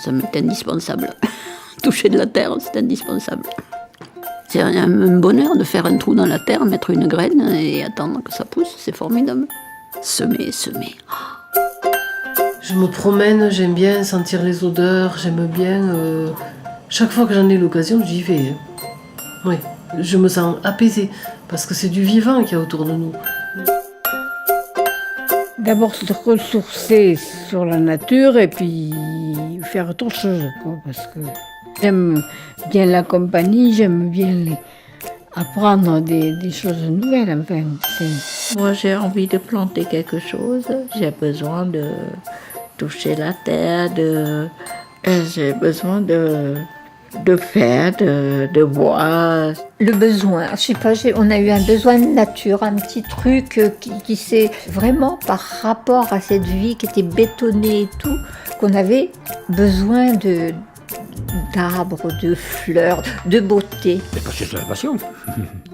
ça m'est indispensable. Toucher de la terre, c'est indispensable. C'est un bonheur de faire un trou dans la terre, mettre une graine et attendre que ça pousse, c'est formidable. Semer. Je me promène, j'aime bien sentir les odeurs, j'aime bien... Chaque fois que j'en ai l'occasion, j'y vais. Oui, je me sens apaisée, parce que c'est du vivant qu'il y a autour de nous. D'abord se ressourcer sur la nature et puis faire autre chose, quoi, parce que j'aime bien la compagnie, j'aime bien apprendre des choses nouvelles. Enfin, Moi, j'ai envie de planter quelque chose, j'ai besoin de toucher la terre, j'ai besoin de faire, de boire. Le besoin, je sais pas, on a eu un besoin de nature, un petit truc qui s'est vraiment par rapport à cette vie qui était bétonnée et tout, qu'on avait besoin d'arbres, de fleurs, de beauté. Parce que c'est la passion.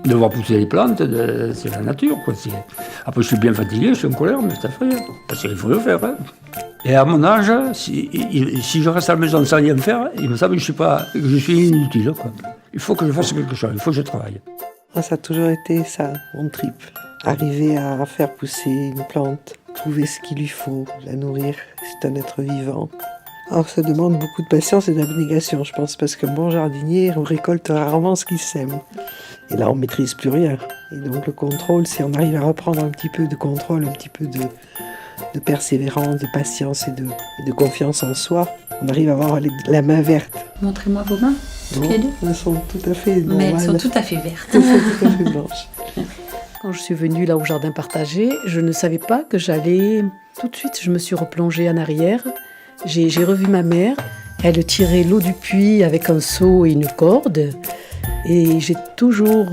De voir pousser les plantes, c'est la nature, quoi. Après, je suis bien fatigué, je suis en colère, mais c'est affreux. Parce qu'il faut le faire. Hein. Et à mon âge, si je reste à la maison sans rien faire, il me semble que je suis inutile, quoi. Il faut que je fasse quelque chose, il faut que je travaille. Moi, ça a toujours été ça, mon trip. Arriver à faire pousser une plante, trouver ce qu'il lui faut, la nourrir, c'est un être vivant. Alors ça demande beaucoup de patience et d'abnégation, je pense, parce qu'un bon jardinier, on récolte rarement ce qu'il sème. Et là, on ne maîtrise plus rien. Et donc le contrôle, si on arrive à reprendre un petit peu de contrôle, un petit peu de persévérance, de patience et de confiance en soi, on arrive à avoir la main verte. Montrez-moi vos mains, toutes les deux. Elles sont tout à fait normales. Mais elles sont tout à fait vertes. Elles sont tout à fait blanches. Quand je suis venue là au jardin partagé, je ne savais pas que j'allais... Tout de suite, je me suis replongée en arrière. J'ai revu ma mère. Elle tirait l'eau du puits avec un seau et une corde. Et j'ai toujours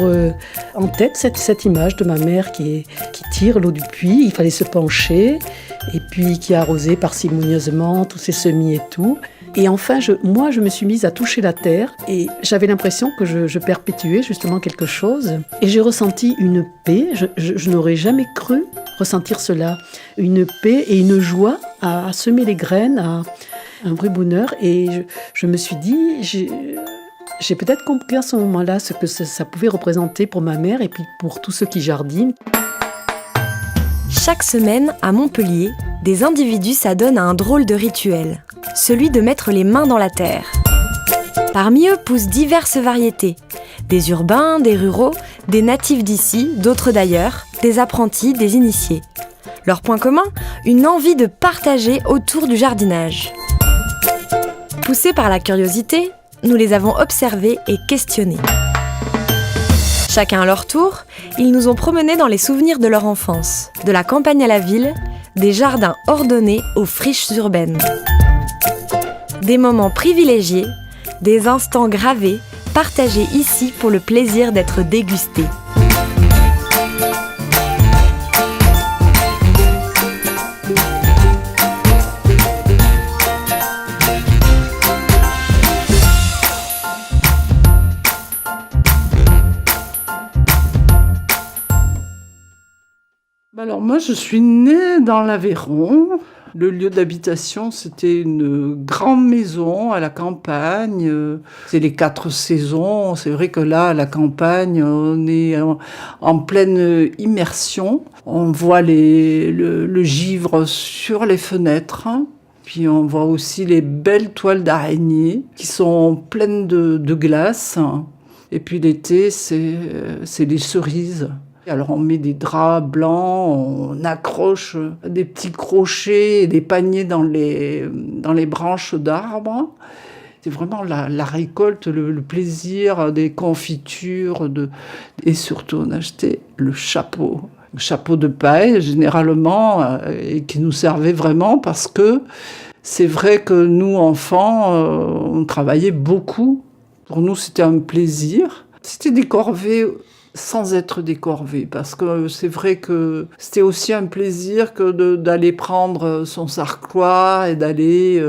en tête cette image de ma mère qui tire l'eau du puits. Il fallait se pencher et puis qui arrosait parcimonieusement tous ses semis et tout. Et enfin, moi, je me suis mise à toucher la terre et j'avais l'impression que je perpétuais justement quelque chose. Et j'ai ressenti une paix. Je n'aurais jamais cru ressentir cela. Une paix et une joie à semer les graines, un vrai bonheur. Et je me suis dit... J'ai peut-être compris à ce moment-là ce que ça pouvait représenter pour ma mère et puis pour tous ceux qui jardinent. Chaque semaine, à Montpellier, des individus s'adonnent à un drôle de rituel, celui de mettre les mains dans la terre. Parmi eux poussent diverses variétés, des urbains, des ruraux, des natifs d'ici, d'autres d'ailleurs, des apprentis, des initiés. Leur point commun, une envie de partager autour du jardinage. Poussés par la curiosité, nous les avons observés et questionnés. Chacun à leur tour, ils nous ont promenés dans les souvenirs de leur enfance, de la campagne à la ville, des jardins ordonnés aux friches urbaines. Des moments privilégiés, des instants gravés, partagés ici pour le plaisir d'être dégustés. Alors moi, je suis née dans l'Aveyron. Le lieu d'habitation, c'était une grande maison à la campagne. C'est les 4 saisons. C'est vrai que là, à la campagne, on est en pleine immersion. On voit le givre sur les fenêtres. Puis on voit aussi les belles toiles d'araignée qui sont pleines de glace. Et puis l'été, c'est les cerises. Alors on met des draps blancs, on accroche des petits crochets et des paniers dans les branches d'arbres. C'est vraiment la récolte, le plaisir des confitures. Et surtout, on achetait le chapeau de paille généralement, et qui nous servait vraiment parce que c'est vrai que nous, enfants, on travaillait beaucoup. Pour nous, c'était un plaisir. C'était des corvées sans être des corvées, parce que c'est vrai que c'était aussi un plaisir que d'aller prendre son sarcloir et d'aller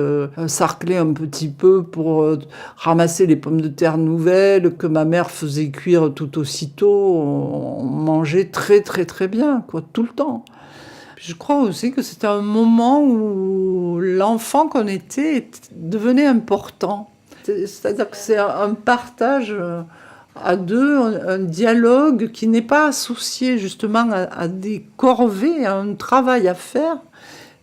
sarcler un petit peu pour ramasser les pommes de terre nouvelles que ma mère faisait cuire tout aussitôt. On mangeait très très très bien, quoi, tout le temps. Je crois aussi que c'était un moment où l'enfant qu'on était devenait important. C'est-à-dire que c'est un partage à deux, un dialogue qui n'est pas associé justement à des corvées, à un travail à faire,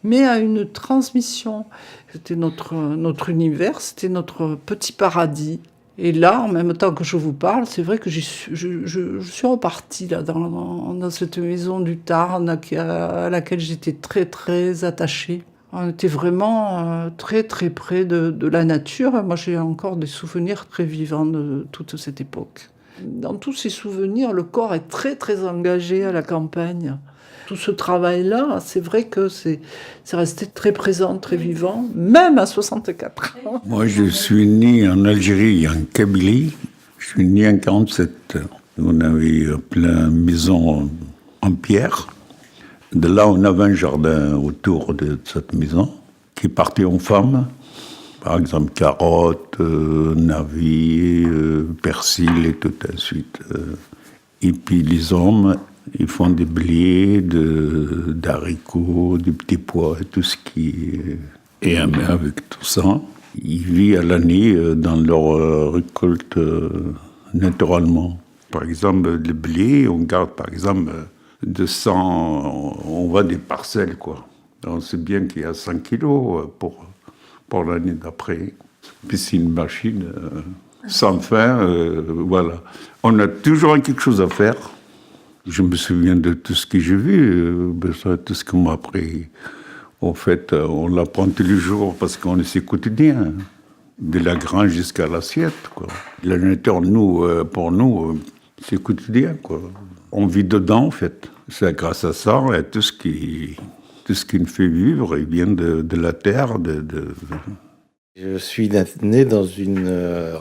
mais à une transmission. C'était notre univers, c'était notre petit paradis. Et là, en même temps que je vous parle, c'est vrai que je suis repartie là, dans cette maison du Tarn à laquelle j'étais très, très attachée. On était vraiment très, très près de la nature. Moi, j'ai encore des souvenirs très vivants de toute cette époque. Dans tous ces souvenirs, le corps est très, très engagé à la campagne. Tout ce travail-là, c'est vrai que c'est resté très présent, très vivant, même à 64 ans. Moi, je suis né en Algérie, en Kabylie. Je suis né en 1947. On avait plein de maisons en pierre. De là, on avait un jardin autour de cette maison qui partait en femmes. Par exemple, carottes, navets, persil et tout de suite. Et puis les hommes, ils font des blés, d'haricots, des petits pois, tout ce qui est. Et avec tout ça, ils vivent à l'année dans leur récolte naturellement. Par exemple, le blé, on garde par exemple 200, on voit des parcelles, quoi. On sait bien qu'il y a 100 kilos pour l'année d'après. Puis c'est une machine sans fin, voilà. On a toujours quelque chose à faire. Je me souviens de tout ce que j'ai vu, tout ce qu'on m'a appris. En fait, on l'apprend tous les jours parce qu'on est ses quotidiens, de la grange jusqu'à l'assiette, quoi. La nature, pour nous, c'est quotidien, quoi. On vit dedans, en fait. C'est grâce à ça, et tout ce qui nous fait vivre, il vient de la terre, Je suis né dans une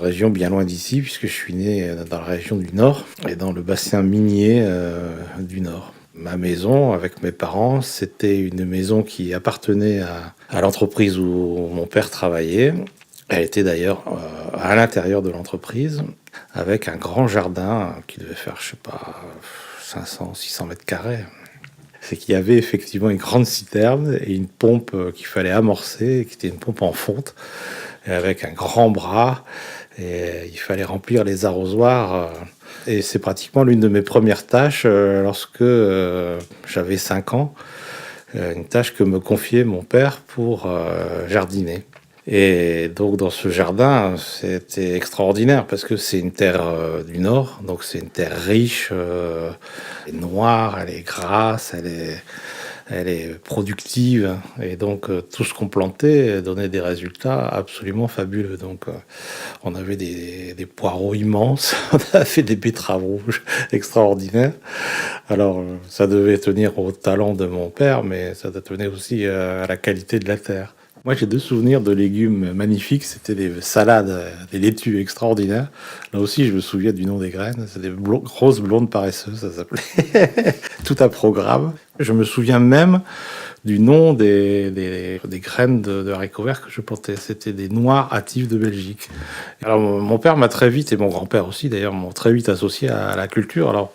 région bien loin d'ici, puisque je suis né dans la région du Nord, et dans le bassin minier du Nord. Ma maison, avec mes parents, c'était une maison qui appartenait à l'entreprise où mon père travaillait. Elle était d'ailleurs à l'intérieur de l'entreprise, avec un grand jardin qui devait faire, 500, 600 mètres carrés. C'est qu'il y avait effectivement une grande citerne et une pompe qu'il fallait amorcer, qui était une pompe en fonte, avec un grand bras. Et il fallait remplir les arrosoirs. Et c'est pratiquement l'une de mes premières tâches lorsque j'avais 5 ans. Une tâche que me confiait mon père pour jardiner. Et donc dans ce jardin, c'était extraordinaire parce que c'est une terre du Nord, donc c'est une terre riche, elle est noire, elle est grasse, elle est productive, et donc tout ce qu'on plantait donnait des résultats absolument fabuleux. Donc on avait des poireaux immenses, on a fait des betteraves rouges extraordinaires. Alors ça devait tenir au talent de mon père, mais ça tenait aussi à la qualité de la terre. Moi, j'ai 2 souvenirs de légumes magnifiques. C'était des salades, des laitues extraordinaires. Là aussi, je me souviens du nom des graines. C'est des grosses blondes paresseuses, ça s'appelait. Tout un programme. Je me souviens même du nom des graines de haricots verts que je plantais. C'était des noix hâtives de Belgique. Alors, mon père m'a très vite, et mon grand-père aussi d'ailleurs, m'ont très vite associé à la culture. Alors,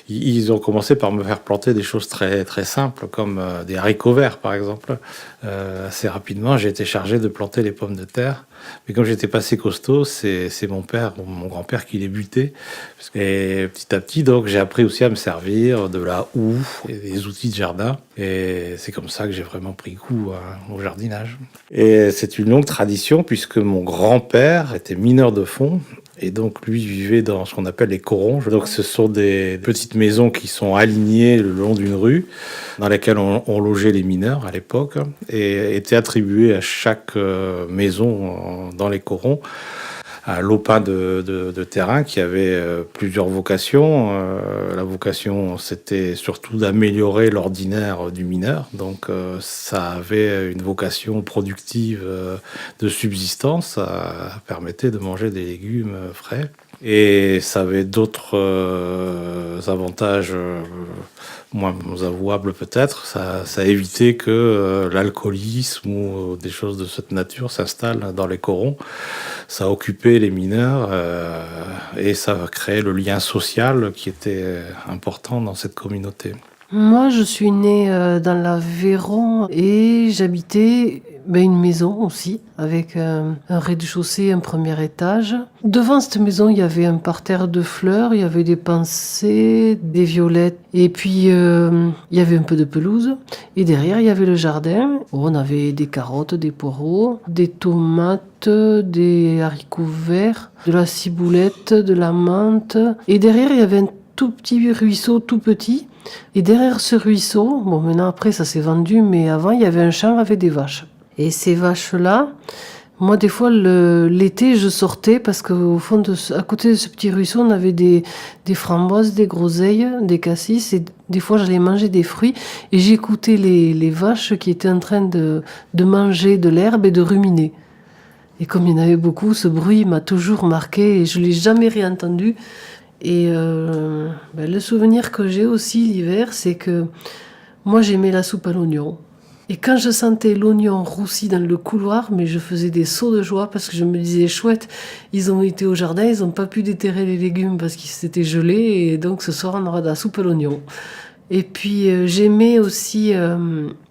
ils ont commencé par me faire planter des choses très, très simples, comme des haricots verts, par exemple. Assez rapidement, j'ai été chargé de planter les pommes de terre. Mais comme j'étais pas assez costaud, c'est mon père, mon grand-père qui les butait. Et petit à petit, donc, j'ai appris aussi à me servir de la houe et des outils de jardin. Et c'est comme ça que j'ai vraiment pris goût au jardinage. Et c'est une longue tradition puisque mon grand-père était mineur de fond. Et donc, lui vivait dans ce qu'on appelle les corons. Donc, ce sont des petites maisons qui sont alignées le long d'une rue, dans laquelle on logeait les mineurs à l'époque, et étaient attribuées à chaque maison dans les corons un lopin de terrain qui avait plusieurs vocations. La vocation, c'était surtout d'améliorer l'ordinaire du mineur. Donc, ça avait une vocation productive de subsistance. Ça permettait de manger des légumes frais. Et ça avait d'autres avantages moins avouables peut-être. Ça évitait que l'alcoolisme ou des choses de cette nature s'installent dans les corons. Ça occupait les mineurs et ça créait le lien social qui était important dans cette communauté. Moi, je suis née dans l'Aveyron et j'habitais une maison aussi, avec un rez-de-chaussée, un premier étage. Devant cette maison, il y avait un parterre de fleurs, il y avait des pensées, des violettes, et puis il y avait un peu de pelouse. Et derrière, il y avait le jardin. On avait des carottes, des poireaux, des tomates, des haricots verts, de la ciboulette, de la menthe. Et derrière, il y avait un tout petit ruisseau, tout petit. Et derrière ce ruisseau, bon maintenant après ça s'est vendu, mais avant il y avait un champ avec des vaches. Et ces vaches-là, moi des fois l'été je sortais parce qu'au fond, à côté de ce petit ruisseau, on avait des framboises, des groseilles, des cassis, et des fois j'allais manger des fruits et j'écoutais les vaches qui étaient en train de manger de l'herbe et de ruminer. Et comme il y en avait beaucoup, ce bruit m'a toujours marqué et je ne l'ai jamais réentendu. Et le souvenir que j'ai aussi l'hiver, c'est que moi j'aimais la soupe à l'oignon. Et quand je sentais l'oignon roussi dans le couloir, mais je faisais des sauts de joie parce que je me disais chouette, ils ont été au jardin, ils n'ont pas pu déterrer les légumes parce qu'ils s'étaient gelés, et donc ce soir on aura de la soupe à l'oignon. Et puis j'aimais aussi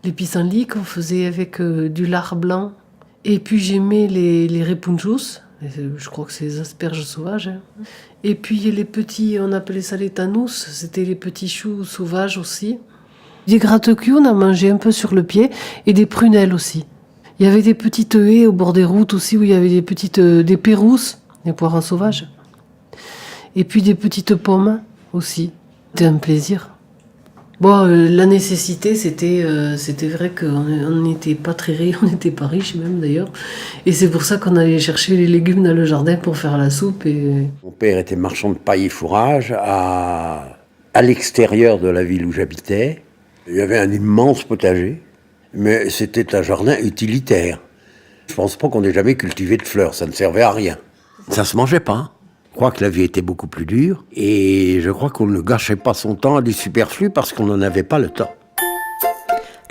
les pissenlits qu'on faisait avec du lard blanc. Et puis j'aimais les repunjos. Je crois que c'est les asperges sauvages. Et puis les petits, on appelait ça les tanous, c'était les petits choux sauvages aussi. Des gratte-culs, on a mangé un peu sur le pied, et des prunelles aussi. Il y avait des petites haies au bord des routes aussi, où il y avait des pérousses, des poires sauvages. Et puis des petites pommes aussi. C'était un plaisir. Bon, la nécessité, c'était vrai qu'on n'était pas très riches, on n'était pas riches même d'ailleurs. Et c'est pour ça qu'on allait chercher les légumes dans le jardin pour faire la soupe. Mon père était marchand de paille et fourrage à l'extérieur de la ville où j'habitais. Il y avait un immense potager, mais c'était un jardin utilitaire. Je pense pas qu'on ait jamais cultivé de fleurs, ça ne servait à rien. Ça se mangeait pas. Je crois que la vie était beaucoup plus dure et je crois qu'on ne gâchait pas son temps à du superflu parce qu'on n'en avait pas le temps.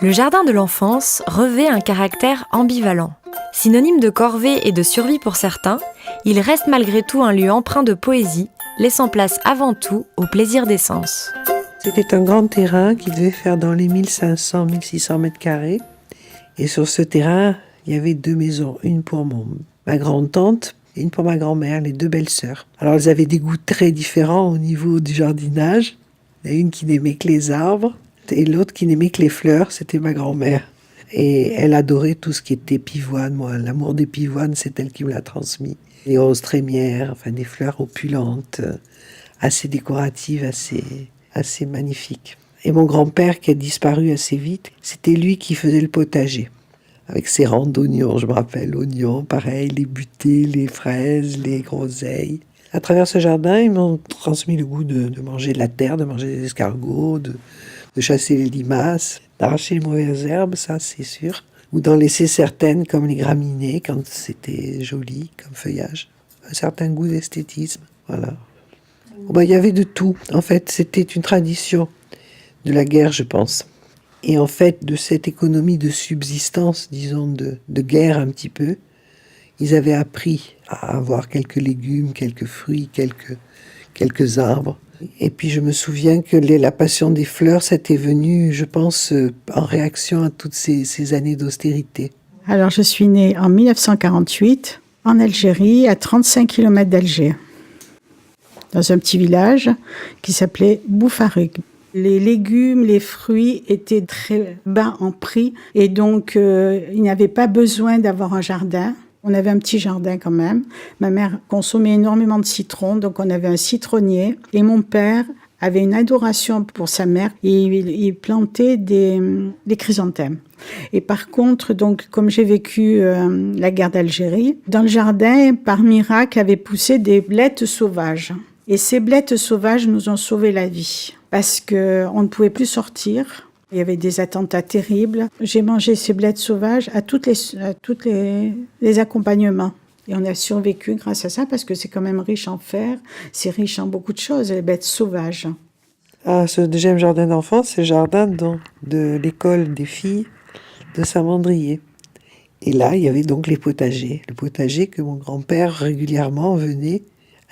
Le jardin de l'enfance revêt un caractère ambivalent. Synonyme de corvée et de survie pour certains, il reste malgré tout un lieu empreint de poésie, laissant place avant tout au plaisir des sens. C'était un grand terrain qui devait faire dans les 1500-1600 mètres carrés. Et sur ce terrain, il y avait 2 maisons, une pour ma grande-tante et une pour ma grand-mère, les 2 belles-sœurs. Alors elles avaient des goûts très différents au niveau du jardinage. Il y en a une qui n'aimait que les arbres et l'autre qui n'aimait que les fleurs, c'était ma grand-mère. Et elle adorait tout ce qui était pivoine. Moi, l'amour des pivoines, c'est elle qui me l'a transmis. Les roses trémières, enfin des fleurs opulentes, assez décoratives, assez magnifiques. Et mon grand-père, qui a disparu assez vite, c'était lui qui faisait le potager. Avec ses rangs d'oignons, je me rappelle, oignons, pareil, les butées, les fraises, les groseilles. À travers ce jardin, ils m'ont transmis le goût de manger de la terre, de manger des escargots, de chasser les limaces, d'arracher les mauvaises herbes, ça c'est sûr. Ou d'en laisser certaines comme les graminées, quand c'était joli comme feuillage. Un certain goût d'esthétisme, voilà. Il y avait de tout. En fait, c'était une tradition de la guerre, je pense. Et en fait, de cette économie de subsistance, disons, de guerre un petit peu, ils avaient appris à avoir quelques légumes, quelques fruits, quelques arbres. Et puis je me souviens que la passion des fleurs, c'était venu, je pense, en réaction à toutes ces années d'austérité. Alors je suis née en 1948 en Algérie, à 35 km d'Alger, dans un petit village qui s'appelait Boufarug. Les légumes, les fruits étaient très bas en prix et donc il n'y avait pas besoin d'avoir un jardin. On avait un petit jardin quand même. Ma mère consommait énormément de citrons, donc on avait un citronnier. Et mon père avait une adoration pour sa mère et il plantait des chrysanthèmes. Et par contre, donc, comme j'ai vécu la guerre d'Algérie, dans le jardin, par miracle, avaient poussé des blettes sauvages. Et ces blettes sauvages nous ont sauvé la vie parce qu'on ne pouvait plus sortir. Il y avait des attentats terribles. J'ai mangé ces blettes sauvages à toutes les accompagnements. Et on a survécu grâce à ça parce que c'est quand même riche en fer, c'est riche en beaucoup de choses, les bêtes sauvages. Ah, ce deuxième jardin d'enfance, c'est le jardin de l'école des filles de Saint-Mandrier. Et là, il y avait donc les potagers. Le potager que mon grand-père régulièrement venait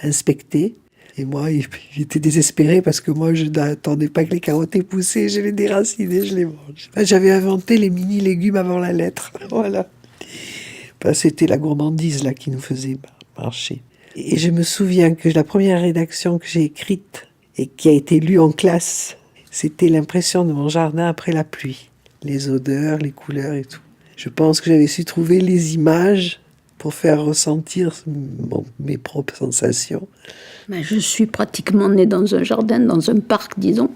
inspecter. Et moi, il était désespéré parce que moi, je n'attendais pas que les carottes aient poussé, je les déracinais, je les mange. J'avais inventé les mini-légumes avant la lettre, voilà. Ben, c'était la gourmandise là qui nous faisait marcher. Et je me souviens que la première rédaction que j'ai écrite et qui a été lue en classe, c'était l'impression de mon jardin après la pluie. Les odeurs, les couleurs et tout. Je pense que j'avais su trouver les images pour faire ressentir mes propres sensations. Mais je suis pratiquement née dans un jardin, dans un parc, disons,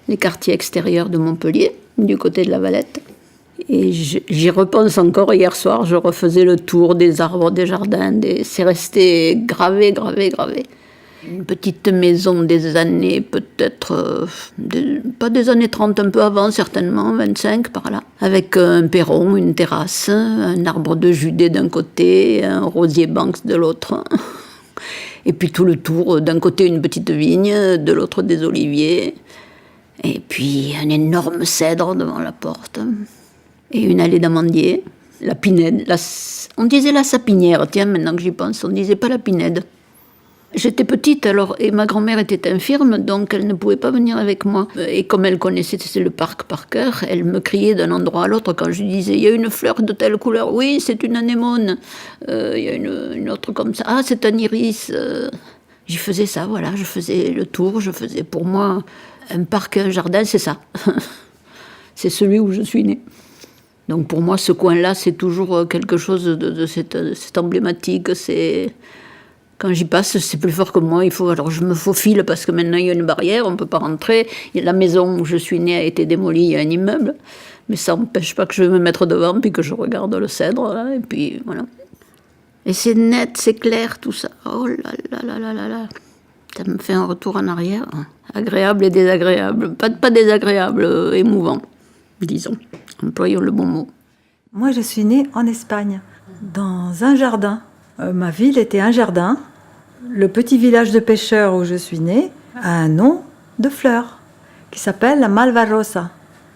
les quartiers extérieurs de Montpellier, du côté de la Valette. Et j'y repense encore hier soir, je refaisais le tour des arbres, des jardins, c'est resté gravé. Une petite maison des années, peut-être, pas des années 30, un peu avant, certainement, 25 par là, avec un perron, une terrasse, un arbre de Judée d'un côté, un rosier Banks de l'autre. Et puis tout le tour, d'un côté une petite vigne, de l'autre des oliviers, et puis un énorme cèdre devant la porte, et une allée d'amandiers, la pinède, on disait la sapinière, tiens, maintenant que j'y pense, on disait pas la pinède. J'étais petite alors, et ma grand-mère était infirme, donc elle ne pouvait pas venir avec moi. Et comme elle connaissait le parc par cœur, elle me criait d'un endroit à l'autre quand je lui disais « il y a une fleur de telle couleur, oui, c'est une anémone, il y a une autre comme ça, ah, c'est un iris ». J'y faisais ça, voilà, je faisais le tour, je faisais pour moi un parc, un jardin, c'est ça. C'est celui où je suis née. Donc pour moi, ce coin-là, c'est toujours quelque chose de cette emblématique, c'est... Quand j'y passe, c'est plus fort que moi. Alors je me faufile parce que maintenant il y a une barrière, on ne peut pas rentrer. La maison où je suis née a été démolie, il y a un immeuble. Mais ça n'empêche pas que je vais me mettre devant puis que je regarde le cèdre. Là, et puis voilà. Et c'est net, c'est clair tout ça. Oh là là là là là là. Ça me fait un retour en arrière. Agréable et désagréable. Pas désagréable, émouvant, disons. Employons le bon mot. Moi je suis née en Espagne, dans un jardin. Ma ville était un jardin. Le petit village de pêcheurs où je suis née a un nom de fleur qui s'appelle la Malvarosa,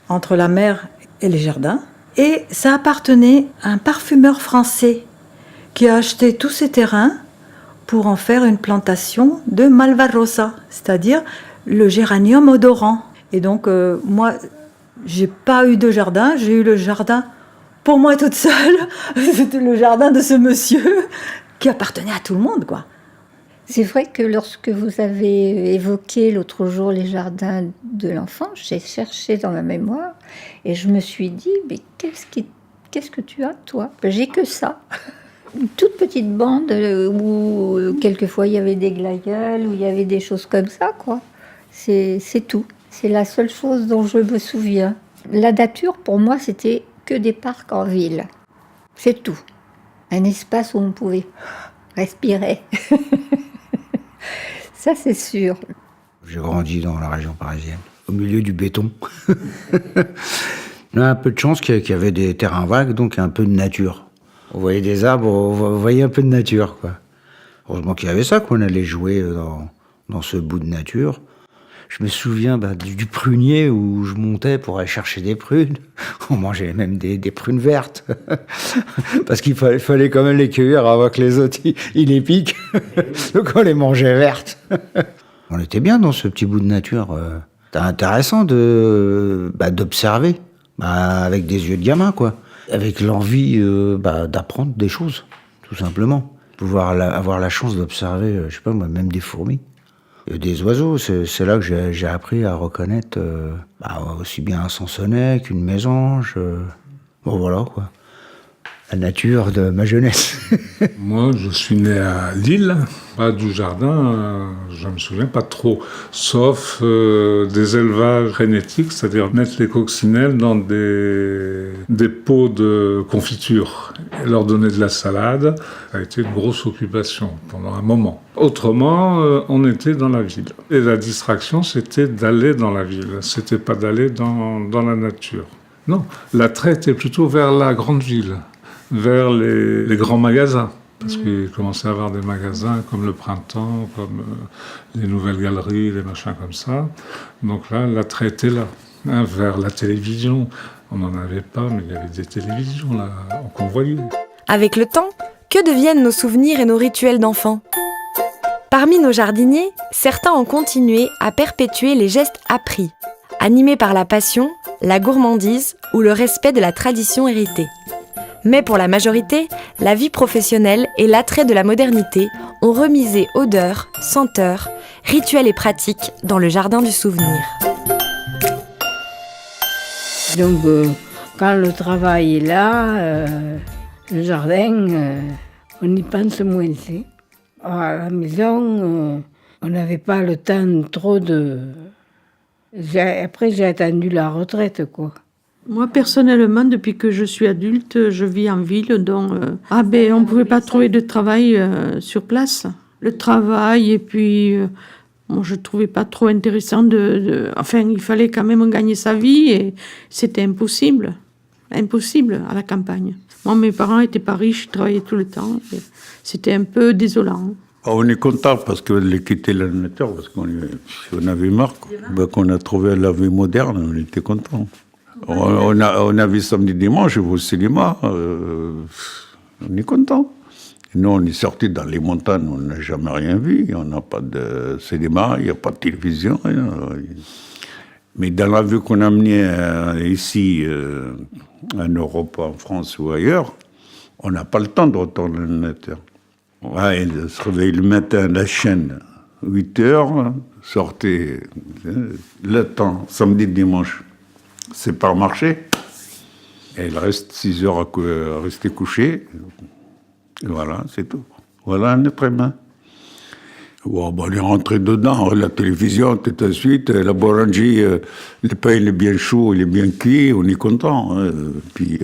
entre la mer et les jardins. Et ça appartenait à un parfumeur français qui a acheté tous ces terrains pour en faire une plantation de Malvarosa, c'est-à-dire le géranium odorant. Et donc moi, j'ai pas eu de jardin, j'ai eu le jardin pour moi toute seule. C'était le jardin de ce monsieur qui appartenait à tout le monde, quoi. C'est vrai que lorsque vous avez évoqué l'autre jour les jardins de l'enfant, j'ai cherché dans ma mémoire et je me suis dit, mais qu'est-ce que tu as, toi ? Ben, j'ai que ça. Une toute petite bande où quelquefois il y avait des glaïeuls, où il y avait des choses comme ça, quoi. C'est tout. C'est la seule chose dont je me souviens. La nature, pour moi, c'était que des parcs en ville. C'est tout. Un espace où on pouvait respirer. Ça, c'est sûr. J'ai grandi dans la région parisienne, au milieu du béton. On a un peu de chance qu'il y avait des terrains vagues, donc un peu de nature. On voyait des arbres, on voyait un peu de nature, quoi. Heureusement qu'il y avait ça, qu'on allait jouer dans ce bout de nature. Je me souviens du prunier où je montais pour aller chercher des prunes. On mangeait même des prunes vertes. Parce qu'il fallait quand même les cueillir avant que les autres ils les piquent. Donc on les mangeait vertes. On était bien dans ce petit bout de nature. C'était intéressant d'observer. Avec des yeux de gamin, quoi. Avec l'envie d'apprendre des choses, tout simplement. Pouvoir avoir la chance d'observer, je sais pas moi, même des fourmis. Des oiseaux, c'est là que j'ai appris à reconnaître aussi bien un sansonnet qu'une mésange. Bon voilà quoi, la nature de ma jeunesse. Moi, je suis né à Lille, pas du jardin, je me souviens pas trop, sauf des élevages frénétiques, c'est-à-dire mettre les coccinelles dans des pots de confiture et leur donner de la salade. Ça a été une grosse occupation pendant un moment. Autrement, on était dans la ville. Et la distraction, c'était d'aller dans la ville, c'était pas d'aller dans la nature. Non, l'attrait était plutôt vers la grande ville, vers les grands magasins. Parce qu'il commençait à avoir des magasins comme le Printemps, comme les Nouvelles Galeries, les machins comme ça. Donc là, l'attrait était là, vers la télévision. On n'en avait pas, mais il y avait des télévisions là, qu'on voyait. Avec le temps, que deviennent nos souvenirs et nos rituels d'enfants ? Parmi nos jardiniers, certains ont continué à perpétuer les gestes appris, animés par la passion, la gourmandise ou le respect de la tradition héritée. Mais pour la majorité, la vie professionnelle et l'attrait de la modernité ont remisé odeurs, senteurs, rituels et pratiques dans le jardin du souvenir. Donc, quand le travail est là, le jardin, on y pense moins. À la maison, on n'avait pas le temps trop de... Après, j'ai attendu la retraite, quoi. Moi, personnellement, depuis que je suis adulte, je vis en ville, donc on ne pouvait pas trouver de travail sur place. Le travail, et puis, moi, je ne trouvais pas trop intéressant Enfin, il fallait quand même gagner sa vie, et c'était impossible à la campagne. Moi, mes parents n'étaient pas riches, ils travaillaient tout le temps, et c'était un peu désolant. On est content parce qu'on a quitté la nature, parce qu'on avait marre, qu'on a trouvé la vie moderne, on était content. On a vu samedi, dimanche au cinéma, on est content. Nous, on est sortis dans les montagnes, on n'a jamais rien vu, on n'a pas de cinéma, il n'y a pas de télévision, rien. Mais dans la vie qu'on a menée ici, en Europe, en France ou ailleurs, on n'a pas le temps de retourner dans la nature. Ouais, il se réveille le matin, la chaîne, 8 heures, sortez, le temps, samedi, dimanche. C'est par marché. Et il reste 6 heures à rester couché. Et voilà, c'est tout. Voilà un être humain. Bon, on est rentré dedans, la télévision, tout de suite, la boulangerie, le pain il est bien chaud, il est bien cuit, on est content. Hein. Puis,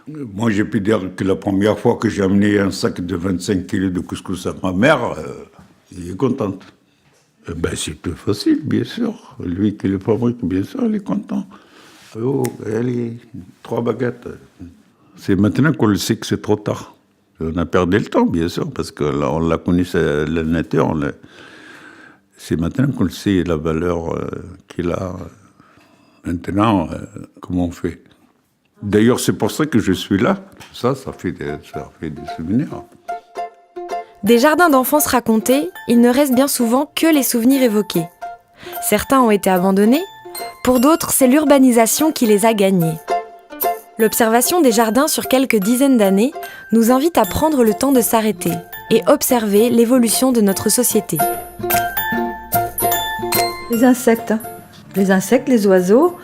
moi, j'ai pu dire que la première fois que j'ai amené un sac de 25 kilos de couscous à ma mère, elle est contente. C'est plus facile, bien sûr. Lui qui le fabrique, bien sûr, il est content. Oh, allez, 3 baguettes. C'est maintenant qu'on le sait que c'est trop tard. On a perdu le temps, bien sûr, parce que là, on la connaissait, la nature. C'est maintenant qu'on le sait, la valeur qu'il a. Maintenant, comment on fait? D'ailleurs, c'est pour ça que je suis là. Ça fait des souvenirs. Des jardins d'enfance racontés, il ne reste bien souvent que les souvenirs évoqués. Certains ont été abandonnés, pour d'autres, c'est l'urbanisation qui les a gagnés. L'observation des jardins sur quelques dizaines d'années nous invite à prendre le temps de s'arrêter et observer l'évolution de notre société. Les insectes, les oiseaux,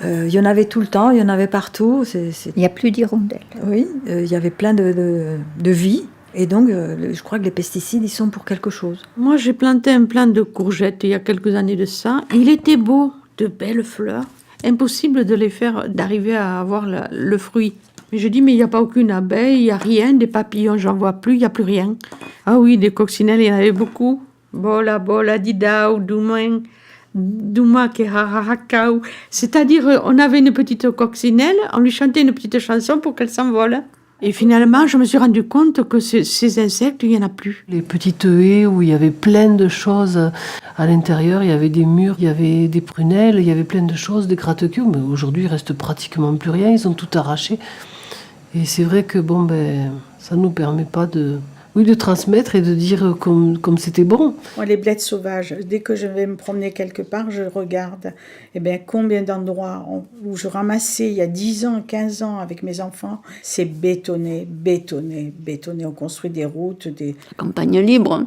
il y en avait tout le temps, il y en avait partout. Il n'y a plus d'hirondelles. Oui, il y avait plein de vie. Et donc, je crois que les pesticides, ils sont pour quelque chose. Moi, j'ai planté un plant de courgettes il y a quelques années de ça. Il était beau, de belles fleurs. Impossible de les faire, d'arriver à avoir le fruit. Mais je dis, mais il n'y a pas aucune abeille, il n'y a rien, des papillons, j'en vois plus, il n'y a plus rien. Ah oui, des coccinelles, il y en avait beaucoup. Bola, bola, didao, doumain, douma, kehararakao. C'est-à-dire, on avait une petite coccinelle, on lui chantait une petite chanson pour qu'elle s'envole. Et finalement, je me suis rendu compte que ces insectes, il n'y en a plus. Les petites haies où il y avait plein de choses à l'intérieur, il y avait des murs, il y avait des prunelles, il y avait plein de choses, des gratte-culs, mais aujourd'hui, il reste pratiquement plus rien, ils ont tout arraché. Et c'est vrai que ça ne nous permet pas de transmettre et de dire comme c'était bon. Moi, les bleds sauvages, dès que je vais me promener quelque part, je regarde combien d'endroits où je ramassais il y a 10 ans, 15 ans avec mes enfants, c'est bétonné. On construit des routes, La campagne libre,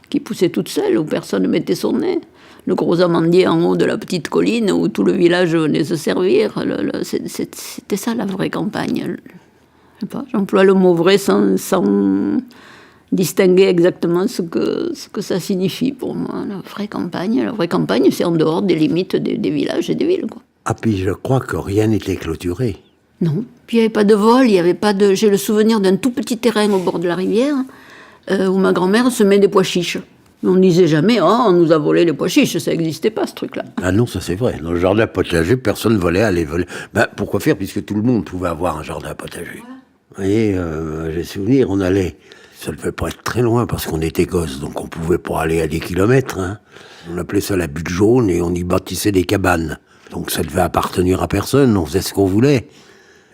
qui poussait toute seule, où personne ne mettait son nez. Le gros amandier en haut de la petite colline, où tout le village venait se servir. C'était ça, la vraie campagne. Je sais pas, j'emploie le mot vrai sans distinguer exactement ce que ça signifie pour moi. La vraie campagne, c'est en dehors des limites des villages et des villes, quoi. Ah, puis je crois que rien n'était clôturé. Non, puis il n'y avait pas de vol, il y avait pas de... J'ai le souvenir d'un tout petit terrain au bord de la rivière où ma grand-mère semait des pois chiches. On ne disait jamais, on nous a volé les pois chiches, ça n'existait pas ce truc-là. Ah non, ça c'est vrai. Dans le jardin potager, personne ne volait aller voler. Pourquoi faire, puisque tout le monde pouvait avoir un jardin potager. Vous voyez, j'ai souvenir, on allait... Ça ne devait pas être très loin parce qu'on était gosses, donc on ne pouvait pas aller à des kilomètres. Hein. On appelait ça la butte jaune et on y bâtissait des cabanes. Donc ça devait appartenir à personne, on faisait ce qu'on voulait.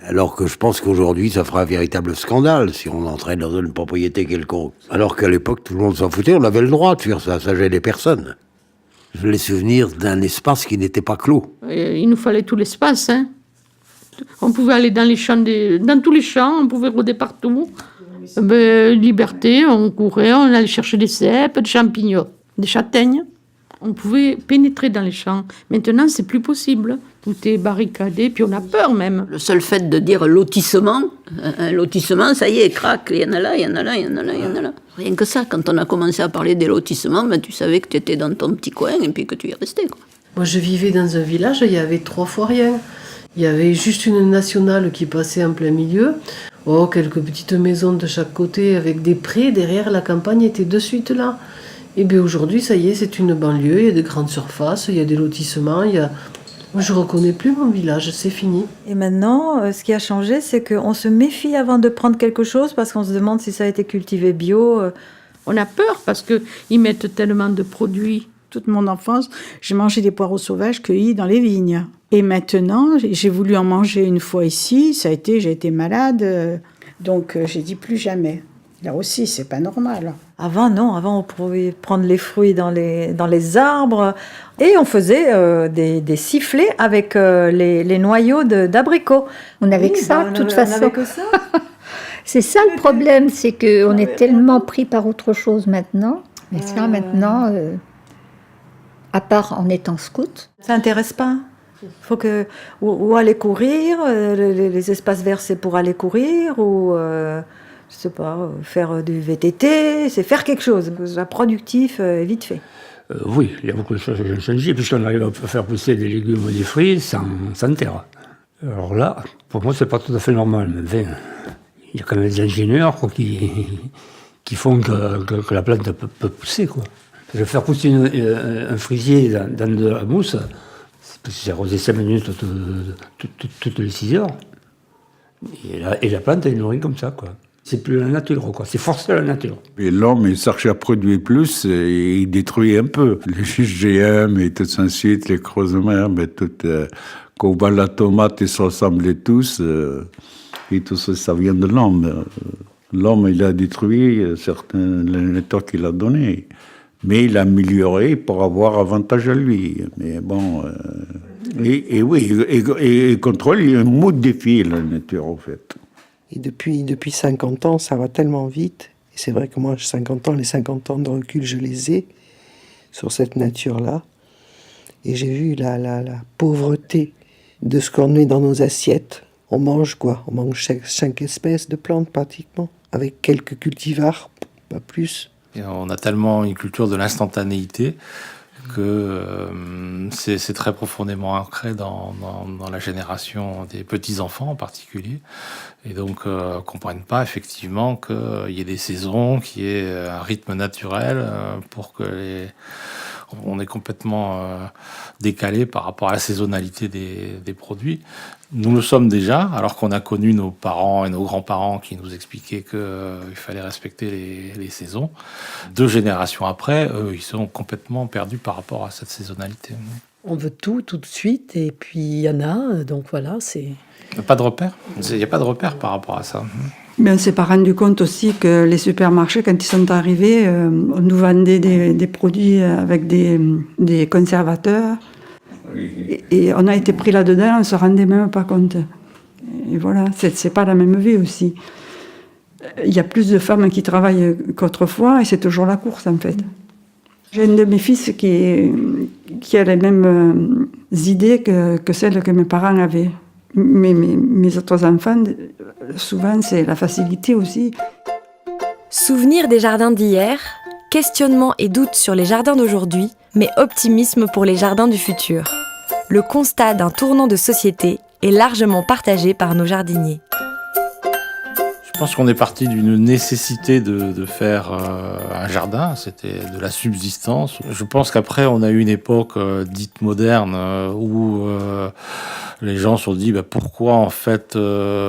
Alors que je pense qu'aujourd'hui, ça fera un véritable scandale si on entrait dans une propriété quelconque. Alors qu'à l'époque, tout le monde s'en foutait, on avait le droit de faire ça, ça gênait personne. J'ai les souvenirs d'un espace qui n'était pas clos. Il nous fallait tout l'espace, hein. On pouvait aller dans les champs, dans tous les champs, on pouvait rôder partout. Liberté, on courait, on allait chercher des cèpes, des champignons, des châtaignes. On pouvait pénétrer dans les champs. Maintenant, c'est plus possible. Tout est barricadé, puis on a peur même. Le seul fait de dire lotissement, un lotissement, ça y est, crac, il y en a là, il y en a là, il y en a là, il y en a là. Rien que ça, quand on a commencé à parler des lotissements, tu savais que tu étais dans ton petit coin et puis que tu y restais, quoi. Moi, je vivais dans un village, il y avait 3 fois rien. Il y avait juste une nationale qui passait en plein milieu. Oh, quelques petites maisons de chaque côté avec des prés. Derrière, la campagne était de suite là. Et bien aujourd'hui, ça y est, c'est une banlieue. Il y a de grandes surfaces, il y a des lotissements. Moi, je ne reconnais plus mon village, c'est fini. Et maintenant, ce qui a changé, c'est qu'on se méfie avant de prendre quelque chose parce qu'on se demande si ça a été cultivé bio. On a peur parce qu'ils mettent tellement de produits. Toute mon enfance, j'ai mangé des poireaux sauvages cueillis dans les vignes. Et maintenant, j'ai voulu en manger une fois ici, j'ai été malade, donc j'ai dit plus jamais. Là aussi, c'est pas normal. Avant, non, on pouvait prendre les fruits dans les arbres et on faisait des sifflets avec les noyaux d'abricots. On n'avait que ça, de toute façon. On n'avait que ça. C'est ça le problème, c'est qu'on est tellement pris par autre chose maintenant. Mais ça, maintenant, à part en étant scout. Ça n'intéresse pas. Il faut ou aller courir, les espaces verts c'est pour aller courir, ou je sais pas, faire du VTT, c'est faire quelque chose, productif, vite fait. Oui, il y a beaucoup de choses qui ont changé, puisqu'on arrive à faire pousser des légumes ou des fruits sans terre. Alors là, pour moi, c'est pas tout à fait normal. Mais enfin, il y a quand même des ingénieurs qui font que la plante peut pousser, quoi. Parce que faire pousser un frisier dans de la mousse, c'est arrosé 5 minutes toutes les 6 heures. Et la plante, elle est nourrie comme ça, quoi. C'est plus la nature, quoi. C'est forcé à la nature. Et l'homme, il cherche à produire plus et il détruit un peu. Les GM et tout ça ensuite, les creusements, quand on voit la tomate, ils se ressemblent tous. Et tout ça, ça vient de l'homme. L'homme, il a détruit certains nature qu'il a donné. Mais il a amélioré pour avoir avantage à lui. Mais bon... Et contrôle, il y a un mot de défi, la nature, en fait. Et depuis 50 ans, ça va tellement vite. Et c'est vrai que moi, j'ai 50 ans, les 50 ans de recul, je les ai sur cette nature-là. Et j'ai vu la pauvreté de ce qu'on met dans nos assiettes. On mange quoi? On mange chaque espèce de plante, pratiquement, avec quelques cultivars, pas plus. Et on a tellement une culture de l'instantanéité que c'est très profondément ancré dans la génération des petits-enfants en particulier. Et donc, ne comprennent pas effectivement qu'il y ait des saisons, qu'il y ait un rythme naturel pour que on est complètement décalé par rapport à la saisonnalité des produits. Nous le sommes déjà, alors qu'on a connu nos parents et nos grands-parents qui nous expliquaient qu'il fallait respecter les saisons. 2 générations après, eux, ils sont complètement perdus par rapport à cette saisonnalité. On veut tout de suite, et puis il y en a, donc voilà, c'est... Il n'y a pas de repère. Il n'y a pas de repère par rapport à ça. Mais on ne s'est pas rendu compte aussi que les supermarchés, quand ils sont arrivés, on nous vendait des produits avec des conservateurs. Et on a été pris là-dedans, on ne se rendait même pas compte. Et voilà, c'est pas la même vie aussi. Il y a plus de femmes qui travaillent qu'autrefois, et c'est toujours la course en fait. J'ai un de mes fils qui a les mêmes idées que celles que mes parents avaient. Mes autres enfants, souvent, c'est la facilité aussi. Souvenirs des jardins d'hier, questionnements et doutes sur les jardins d'aujourd'hui, mais optimisme pour les jardins du futur. Le constat d'un tournant de société est largement partagé par nos jardiniers. Je pense qu'on est parti d'une nécessité de faire un jardin, c'était de la subsistance. Je pense qu'après, on a eu une époque dite moderne où les gens se sont dit pourquoi en fait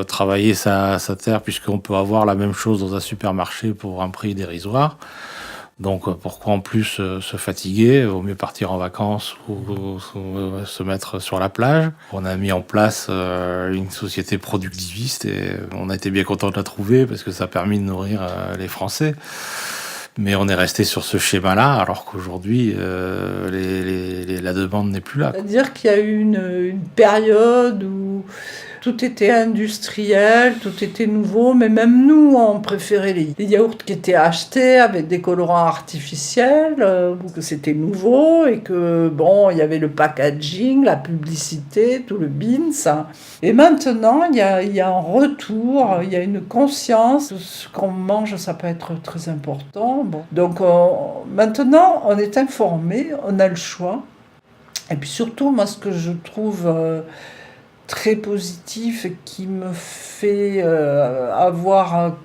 travailler sa terre puisqu'on peut avoir la même chose dans un supermarché pour un prix dérisoire. Donc pourquoi en plus se fatiguer? Vaut mieux partir en vacances ou se mettre sur la plage. On a mis en place une société productiviste et on a été bien content de la trouver parce que ça a permis de nourrir les Français. Mais on est resté sur ce schéma-là alors qu'aujourd'hui la demande n'est plus là. C'est-à-dire qu'il y a eu une période où tout était industriel, tout était nouveau, mais même nous, on préférait les yaourts qui étaient achetés avec des colorants artificiels, que c'était nouveau et que, bon, il y avait le packaging, la publicité, tout le beans. Et maintenant, il y a un retour, il y a une conscience de ce qu'on mange, ça peut être très important. Bon. Donc maintenant, on est informé, on a le choix. Et puis surtout, moi, ce que je trouve très positif et qui me fait avoir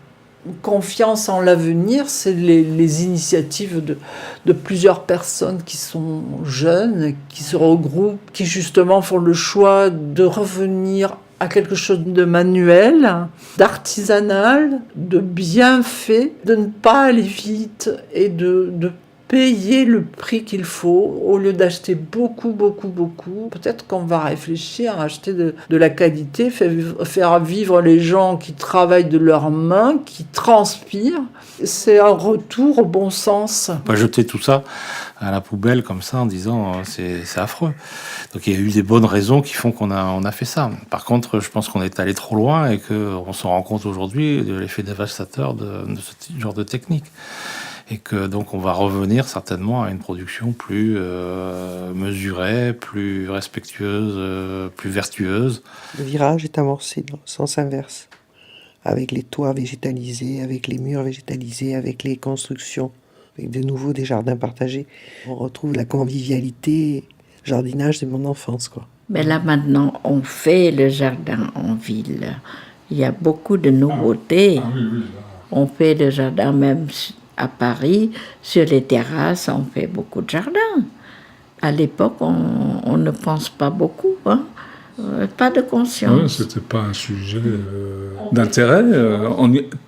confiance en l'avenir, c'est les initiatives de plusieurs personnes qui sont jeunes, qui se regroupent, qui justement font le choix de revenir à quelque chose de manuel, d'artisanal, de bien fait, de ne pas aller vite et de payer le prix qu'il faut au lieu d'acheter beaucoup. Peut-être qu'on va réfléchir à acheter de la qualité, faire vivre les gens qui travaillent de leurs mains, qui transpirent. C'est un retour au bon sens. Pas jeter tout ça à la poubelle comme ça en disant c'est affreux. Donc il y a eu des bonnes raisons qui font qu'on a fait ça. Par contre, je pense qu'on est allé trop loin et qu'on se rend compte aujourd'hui de l'effet dévastateur de ce genre de technique. Et que donc on va revenir certainement à une production plus mesurée, plus respectueuse, plus vertueuse. Le virage est amorcé dans le sens inverse, avec les toits végétalisés, avec les murs végétalisés, avec les constructions, avec de nouveau des jardins partagés. On retrouve la convivialité, jardinage de mon enfance, quoi. Mais là maintenant, on fait le jardin en ville. Il y a beaucoup de nouveautés. On fait le jardin même à Paris, sur les terrasses, on fait beaucoup de jardins. À l'époque, on ne pense pas beaucoup, hein. Pas de conscience. Oui, c'était pas un sujet d'intérêt.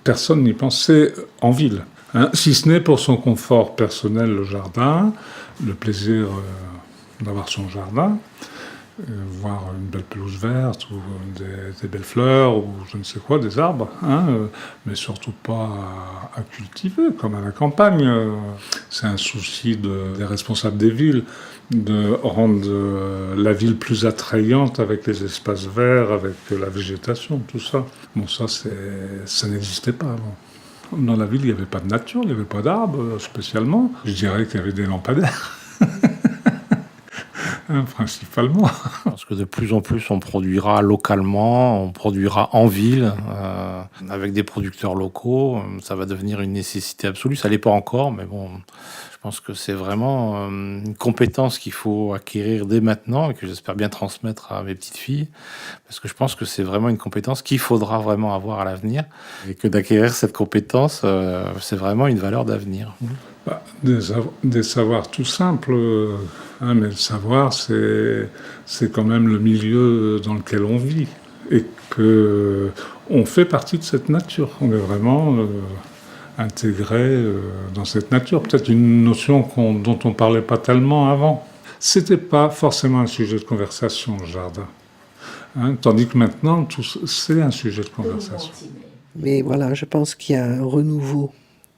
Personne n'y pensait en ville. Hein, si ce n'est pour son confort personnel, le jardin, le plaisir d'avoir son jardin, voir une belle pelouse verte ou des belles fleurs ou je ne sais quoi, des arbres, hein, mais surtout pas à cultiver comme à la campagne. C'est un souci des responsables des villes de rendre la ville plus attrayante avec les espaces verts, avec la végétation, tout ça. Bon, ça n'existait pas avant. Dans la ville, il n'y avait pas de nature, il n'y avait pas d'arbres spécialement. Je dirais qu'il y avait des lampadaires. Principalement. Parce que de plus en plus on produira localement, on produira en ville, avec des producteurs locaux. Ça va devenir une nécessité absolue. Ça l'est pas encore, mais bon, je pense que c'est vraiment une compétence qu'il faut acquérir dès maintenant et que j'espère bien transmettre à mes petites filles. Parce que je pense que c'est vraiment une compétence qu'il faudra vraiment avoir à l'avenir. Et que d'acquérir cette compétence, c'est vraiment une valeur d'avenir. Des savoirs tout simples, hein, mais le savoir, c'est quand même le milieu dans lequel on vit et qu'on fait partie de cette nature. On est vraiment intégré dans cette nature. Peut-être une notion dont on ne parlait pas tellement avant. C'était pas forcément un sujet de conversation, le jardin. Hein, tandis que maintenant, c'est un sujet de conversation. Mais voilà, je pense qu'il y a un renouveau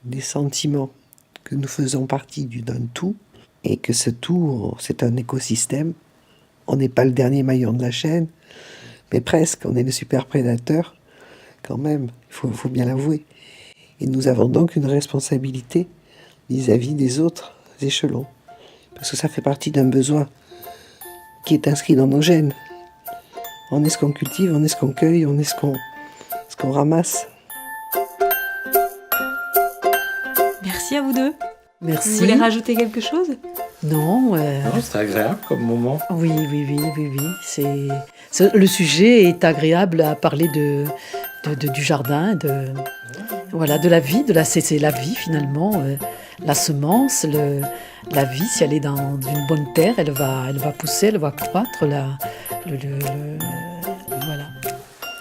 des sentiments, que nous faisons partie d'un tout, et que ce tout, c'est un écosystème. On n'est pas le dernier maillon de la chaîne, mais presque, on est le super prédateur, quand même, il faut bien l'avouer. Et nous avons donc une responsabilité vis-à-vis des autres échelons, parce que ça fait partie d'un besoin qui est inscrit dans nos gènes. On est ce qu'on cultive, on est ce qu'on cueille, on est ce qu'on ramasse. Merci à vous deux. Merci. Vous voulez rajouter quelque chose? Non. C'était agréable comme moment. Oui. Le sujet est agréable à parler du jardin, voilà, de la vie, c'est la vie finalement. La semence, la vie, si elle est dans une bonne terre, elle va pousser, elle va croître. Voilà.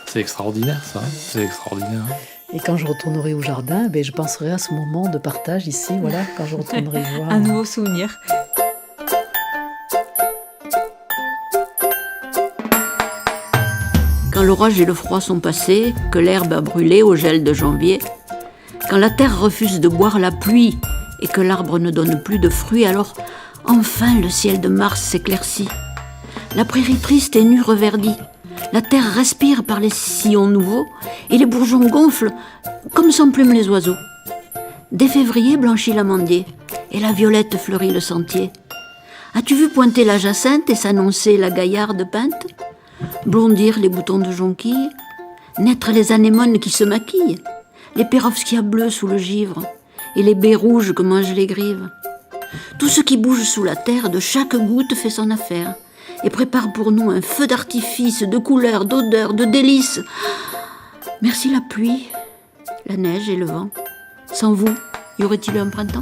C'est extraordinaire ça, c'est extraordinaire. Et quand je retournerai au jardin, je penserai à ce moment de partage ici, voilà, quand je retournerai voir. Un nouveau souvenir. Quand l'orage et le froid sont passés, que l'herbe a brûlé au gel de janvier, quand la terre refuse de boire la pluie et que l'arbre ne donne plus de fruits, alors enfin le ciel de mars s'éclaircit. La prairie triste et nue reverdit. La terre respire par les sillons nouveaux et les bourgeons gonflent comme s'emplument les oiseaux. Dès février blanchit l'amandier et la violette fleurit le sentier. As-tu vu pointer la jacinthe et s'annoncer la gaillarde peinte? Blondir les boutons de jonquille, naître les anémones qui se maquillent, les pérovskias bleus sous le givre et les baies rouges que mangent les grives. Tout ce qui bouge sous la terre, de chaque goutte fait son affaire et prépare pour nous un feu d'artifice, de couleurs, d'odeurs, de délices. Merci la pluie, la neige et le vent. Sans vous, y aurait-il eu un printemps ?